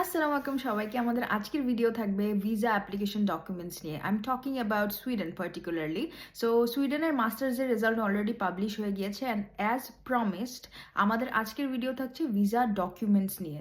আসসালামু আলাইকুম সবাইকে। আমাদের আজকের ভিডিও থাকবে ভিসা অ্যাপ্লিকেশন ডকুমেন্টস নিয়ে। I am talking about Sweden particularly. So সুইডেনের মাস্টার্সের রেজাল্ট অলরেডি পাবলিশ হয়ে গিয়েছে অ্যান্ড অ্যাজ প্রমিসড আমাদের আজকের ভিডিও থাকছে ভিসা ডকুমেন্টস নিয়ে,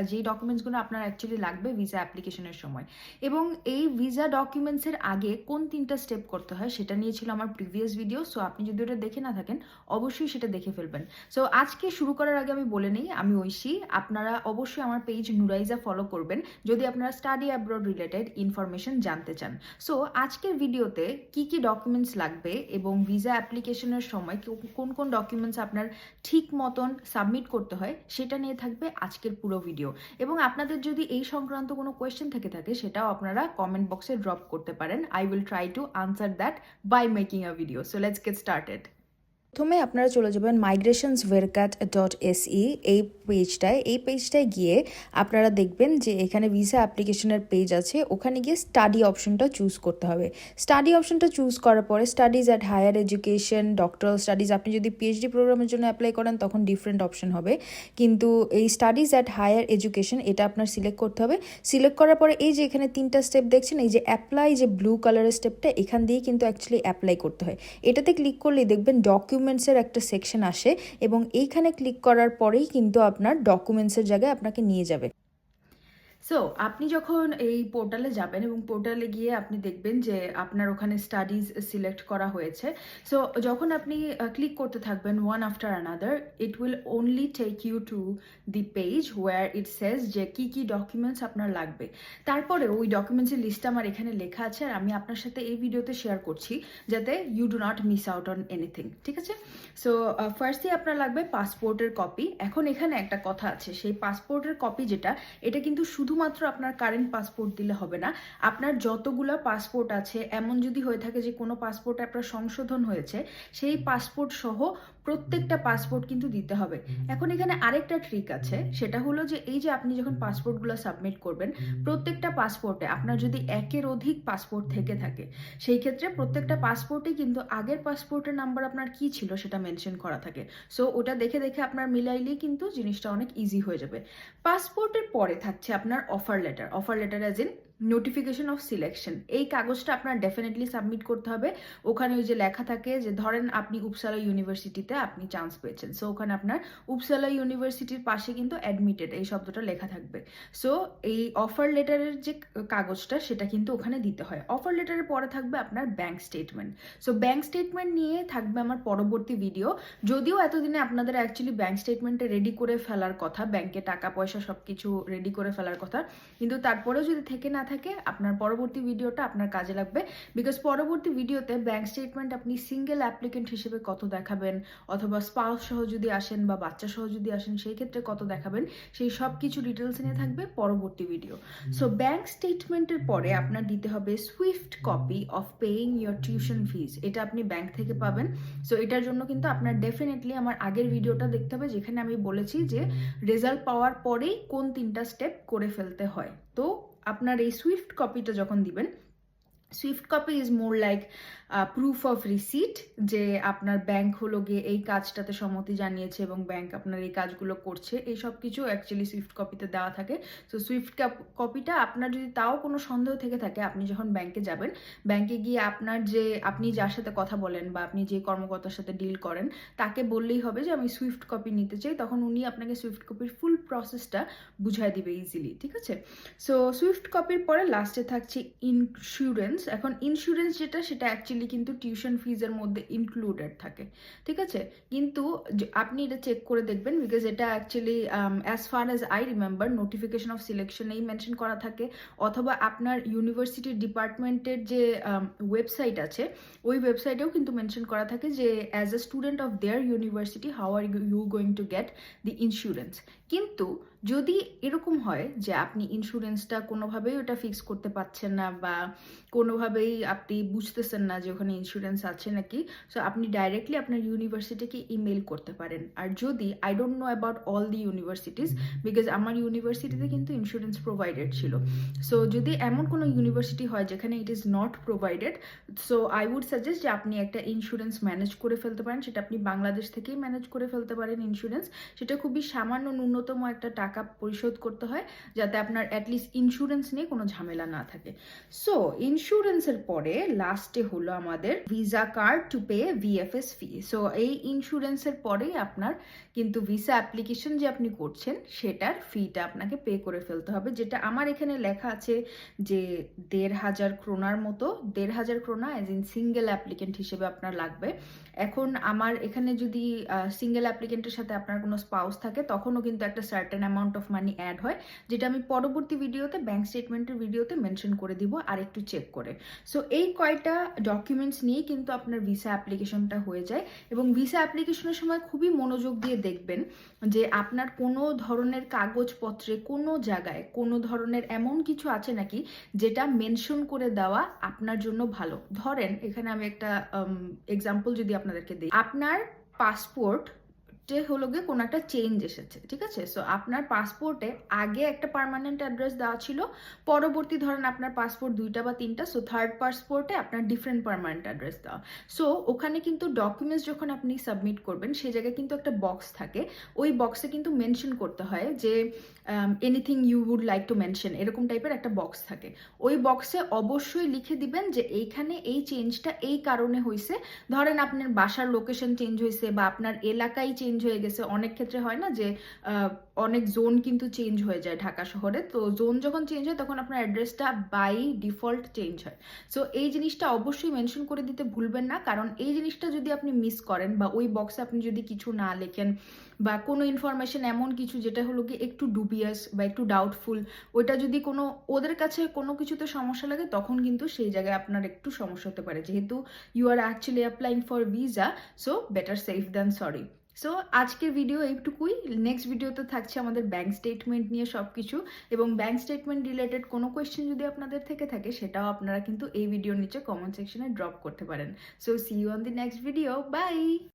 যেই ডকুমেন্টসগুলো আপনার অ্যাকচুয়ালি লাগবে ভিসা অ্যাপ্লিকেশনের সময়। এবং এই ভিসা ডকুমেন্টসের আগে কোন 3টা স্টেপ করতে হয় সেটা নিয়ে ছিল আমার প্রিভিয়াস ভিডিও। সো আপনি যদি ওটা দেখে না থাকেন অবশ্যই সেটা দেখে ফেলবেন। সো আজকে শুরু করার আগে আমি বলে নিই, আমি ঐশী। আপনারা অবশ্যই আমার পেজ নুরাইজা ফলো করবেন যদি আপনারা স্টাডি অ্যাব্রড রিলেটেড ইনফরমেশন জানতে চান। সো আজকের ভিডিওতে কি কি ডকুমেন্টস লাগবে এবং ভিসা অ্যাপ্লিকেশনের সময় কোন কোন ডকুমেন্টস আপনার ঠিক মতন সাবমিট করতে হয় সেটা নিয়ে থাকবে আজকের পুরো ভিডিও। এবং আপনাদের যদি এই সংক্রান্ত কোনো কোয়েশ্চেন থেকে থাকে সেটাও আপনারা কমেন্ট বক্সে ড্রপ করতে পারেন। I will try to answer that by making a video. So let's get started. প্রথমে আপনারা চলে যাবেন migrationsverkat.se এই পেজটায় গিয়ে আপনারা দেখবেন যে এখানে ভিসা অ্যাপ্লিকেশনের পেজ আছে। ওখানে গিয়ে স্টাডি অপশনটা চুজ করতে হবে। স্টাডি অপশনটা চুজ করার পরে studies at higher education, doctoral studies, আপনি যদি পিএইচডি প্রোগ্রামের জন্য অ্যাপ্লাই করেন তখন ডিফারেন্ট অপশন হবে, কিন্তু এই স্টাডিজ অ্যাট হায়ার এডুকেশন এটা আপনার সিলেক্ট করতে হবে। সিলেক্ট করার পরে এই যে এখানে 3টা স্টেপ দেখছেন, এই যে অ্যাপ্লাই, যে ব্লু কালারের স্টেপটা, এখান দিয়েই কিন্তু অ্যাকচুয়ালি অ্যাপ্লাই করতে হয়। এটাতে ক্লিক করলেই দেখবেন ডকুমেন্টসের একটা সেকশন আসে এবং এইখানে ক্লিক করার পরেই কিন্তু আপনার ডকুমেন্টসের জায়গায় আপনাকে নিয়ে যাবে। সো আপনি যখন এই পোর্টালে যাবেন এবং পোর্টালে গিয়ে আপনি দেখবেন যে আপনার ওখানে স্টাডিজ সিলেক্ট করা হয়েছে। সো যখন আপনি ক্লিক করতে থাকবেন one after another, it will only take you to the page where it says যে কি কি ডকুমেন্টস আপনার লাগবে। তারপরে ওই ডকুমেন্টসের লিস্টটা আমার এখানে লেখা আছে আর আমি আপনার সাথে এই ভিডিওতে শেয়ার করছি যাতে you do not miss out on anything, ঠিক আছে? সো ফার্স্টলি আপনার লাগবে পাসপোর্টের কপি। এখন এখানে একটা কথা আছে, সেই পাসপোর্টের কপি যেটা, এটা কিন্তু শুধুমাত্র আপনার কারেন্ট পাসপোর্ট দিলে হবে না। আপনার যতগুলো পাসপোর্ট আছে, এমন যদি হয়ে থাকে যে কোনো পাসপোর্টে আপনার সংশোধন হয়েছে, সেই পাসপোর্ট সহ প্রত্যেকটা পাসপোর্ট কিন্তু দিতে হবে। এখন এখানে আরেকটা ট্রিক আছে, সেটা হলো যে এই যে আপনি যখন পাসপোর্টগুলো সাবমিট করবেন, প্রত্যেকটা পাসপোর্টে আপনার যদি একের অধিক পাসপোর্ট থেকে থাকে, সেই ক্ষেত্রে প্রত্যেকটা পাসপোর্টে কিন্তু আগের পাসপোর্টের নাম্বার আপনার কি ছিল সেটা মেনশন করা থাকে। সো ওটা দেখে দেখে আপনার মিলাইলেই কিন্তু জিনিসটা অনেক ইজি হয়ে যাবে। পাসপোর্টের পরে থাকছে আপনার offer letter. Offer letter as in notification off selection. এই কাগজটা আপনার ডেফিনেটলি সাবমিট করতে হবে। ওখানে ওই যে লেখা থাকে যে ধরেন আপনি উপসালা ইউনিভার্সিটিতে আপনি চান্স পেয়েছেন, সো ওখানে আপনার উপসালা ইউনিভার্সিটির পাশে কিন্তু অ্যাডমিটেড এই শব্দটা লেখা থাকবে। সো এই অফার লেটারের যে কাগজটা সেটা কিন্তু ওখানে দিতে হয়। অফার লেটারের পরে থাকবে আপনার bank statement. So bank statement নিয়ে থাকবে আমার পরবর্তী ভিডিও। যদিও এতদিনে আপনাদের অ্যাকচুয়ালি ব্যাংক স্টেটমেন্টে রেডি করে ফেলার কথা, ব্যাংকে টাকা পয়সা সব কিছু রেডি করে ফেলার কথা, কিন্তু তারপরেও যদি থেকে না থাকে আপনার পরবর্তী ভিডিওটা আপনার কাজে লাগবে। বিকজ পরবর্তী ভিডিওতে ব্যাংক স্টেটমেন্ট আপনি সিঙ্গেল অ্যাপ্লিকেন্ট হিসেবে কত দেখাবেন, অথবা স্পাউস সহ যদি আসেন বা বাচ্চা সহ যদি আসেন সেই ক্ষেত্রে কত দেখাবেন, সেই সব কিছু ডিটেলস নিয়ে থাকবে পরবর্তী ভিডিও। সো ব্যাংক স্টেটমেন্টের পরে আপনার দিতে হবে Swift copy of paying your tuition ফিজ। এটা আপনি ব্যাংক থেকে পাবেন। সো এটার জন্য কিন্তু আপনার ডেফিনেটলি আমার আগের ভিডিওটা দেখতে হবে, যেখানে আমি বলেছি যে রেজাল্ট পাওয়ার পরেই কোন 3টা স্টেপ করে ফেলতে হয়। তো আপনার এই সুইফট কপিটা যখন দিবেন, Swift copy is more like proof of receipt, যে আপনার ব্যাংক হলো গিয়ে এই কাজটাতে সম্মতি জানিয়েছে এবং ব্যাংক আপনার এই কাজগুলো করছে, এই সব কিছু অ্যাকচুয়ালি সুইফট কপিতে দেওয়া থাকে। সো সুইফট কপিটা আপনার যদি তাও কোনো সন্দেহ থেকে থাকে, আপনি যখন ব্যাংকে যাবেন, ব্যাংকে গিয়ে আপনি যার সাথে কথা বলেন বা আপনি যে কর্মকর্তার সাথে ডিল করেন, তাকে বললেই হবে যে আমি সুইফট কপি নিতে চাই, তখন উনি আপনাকে সুইফট কপির ফুল প্রসেসটা বুঝাই দিবে ইজিলি, ঠিক আছে? সো সুইফট কপির পরে লাস্টে থাকছে ইন্স্যুরেন্স। এখন ইন্স্যুরেন্স যেটা, সেটা অ্যাকচুয়ালি কিন্তু টিউশন ফিজের মধ্যে ইনক্লুডেড থাকে, ঠিক আছে? কিন্তু আপনি এটা চেক করে দেখবেন, বিকজ এটা actually as far as I remember notification of সিলেকশনেই মেনশন করা থাকে, অথবা আপনার ইউনিভার্সিটির ডিপার্টমেন্টের যে ওয়েবসাইট আছে ওই ওয়েবসাইটেও কিন্তু মেনশন করা থাকে যে as a student of their university how are you going to get the insurance. কিন্তু যদি এরকম হয় যে আপনি ইন্স্যুরেন্সটা কোনোভাবেই ওটা ফিক্স করতে পারছেন না বা কোনোভাবেই আপনি বুঝতেছেন না যে ওখানে ইন্স্যুরেন্স আছে নাকি, সো আপনি ডাইরেক্টলি আপনার ইউনিভার্সিটিকে ইমেল করতে পারেন। আর যদি I don't know about all the universities, because আমার ইউনিভার্সিটিতে কিন্তু ইন্স্যুরেন্স প্রোভাইডেড ছিল। সো যদি এমন কোনো ইউনিভার্সিটি হয় যেখানে it is not provided, so I would suggest যে আপনি একটা ইন্স্যুরেন্স ম্যানেজ করে ফেলতে পারেন। সেটা আপনি বাংলাদেশ থেকেই ম্যানেজ করে ফেলতে পারেন ইন্স্যুরেন্স। সেটা খুবই সামান্য ন্যূনতম একটা টাকা টাকা পরিশোধ করতে হয়, যাতে আপনার অ্যাটলিস্ট ইন্স্যুরেন্স নিয়ে কোনো ঝামেলা না থাকে। সো ইন্স্যুরেন্সের পরে লাস্টে হলো আমাদের visa card to pay VFS fee. So এই ইন্স্যুরেন্সের পরেই আপনার কিন্তু ভিসা অ্যাপ্লিকেশন যে আপনি করছেন সেটার ফিটা আপনাকে পে করে ফেলতে হবে, যেটা আমার এখানে লেখা আছে যে 1,500 ক্রোনার মতো, 1,500 krona as in single applicant হিসেবে আপনার লাগবে। এখন আমার এখানে যদি সিঙ্গেল অ্যাপ্লিকেন্টের সাথে আপনার কোনো স্পাউস থাকে তখনও কিন্তু একটা certain amount of money add হয়, যেটা আমি পরবর্তী ভিডিওতে ব্যাংক স্টেটমেন্টের ভিডিওতে মেনশন করে দিব আর একটু চেক করে। সো এই কয়টা ডকুমেন্টস নিয়েই কিন্তু আপনার ভিসা অ্যাপ্লিকেশনটা হয়ে যায়। এবং ভিসা অ্যাপ্লিকেশনের সময় খুবই মনোযোগ দিয়ে দেখবেন যে আপনার কোনো ধরনের কাগজপত্রে কোনো জায়গায় কোনো ধরনের এমন কিছু আছে নাকি যেটা মেনশন করে দেওয়া আপনার জন্য ভালো। ধরেন এখানে আমি একটা এক্সাম্পল যদি আপনাদেরকে দিই, আপনার পাসপোর্ট হলো গিয়ে কোনো একটা চেঞ্জ এসেছে, ঠিক আছে? সো আপনার পাসপোর্টে আগে একটা পার্মানেন্ট অ্যাড্রেস দেওয়া ছিল, পরবর্তী ধরেন আপনার পাসপোর্ট 2টা বা 3টা, সো থার্ড পাসপোর্টে আপনার ডিফারেন্ট পার্মানেন্ট অ্যাড্রেস দেওয়া। সো ওখানে কিন্তু ডকুমেন্টস যখন আপনি সাবমিট করবেন সেই জায়গায় কিন্তু একটা বক্স থাকে, ওই বক্সে কিন্তু মেনশন করতে হয় যে anything you would like to mention, এরকম টাইপের একটা বক্স থাকে। ওই বক্সে অবশ্যই লিখে দিবেন যে এইখানে এই চেঞ্জটা এই কারণে হয়েছে। ধরেন আপনার বাসার লোকেশন চেঞ্জ হয়েছে বা আপনার এলাকায় চেঞ্জ হয়ে গেছে। অনেক ক্ষেত্রে হয় না যে অনেক জোন কিন্তু চেঞ্জ হয়ে যায় ঢাকা শহরে, তো জোন যখন চেঞ্জ হয় তখন আপনার অ্যাড্রেসটা বাই ডিফল্ট চেঞ্জ হয়। সো এই জিনিসটা অবশ্যই মেনশন করে দিতে ভুলবেন না, কারণ এই জিনিসটা যদি আপনি মিস করেন বা ওই বক্সে আপনি যদি কিছু না লেখেন বা কোনো ইনফরমেশন এমন কিছু যেটা হলো কি একটু ডুবিয়াস বা একটু ডাউটফুল, ওইটা যদি কোনো ওদের কাছে কোনো কিছুতে সমস্যা লাগে তখন কিন্তু সেই জায়গায় আপনার একটু সমস্যা হতে পারে, যেহেতু you are actually applying for visa. So better safe than sorry. So আজকের ভিডিও এইটুকুই। নেক্সট ভিডিওতে থাকছে আমাদের ব্যাংক স্টেটমেন্ট নিয়ে সব কিছু, এবং ব্যাংক স্টেটমেন্ট রিলেটেড কোনো কোয়েশ্চেন যদি আপনাদের থেকে থাকে সেটাও আপনারা কিন্তু এই ভিডিওর নিচে কমেন্ট সেকশনে ড্রপ করতে পারেন। So see you on the next video, by.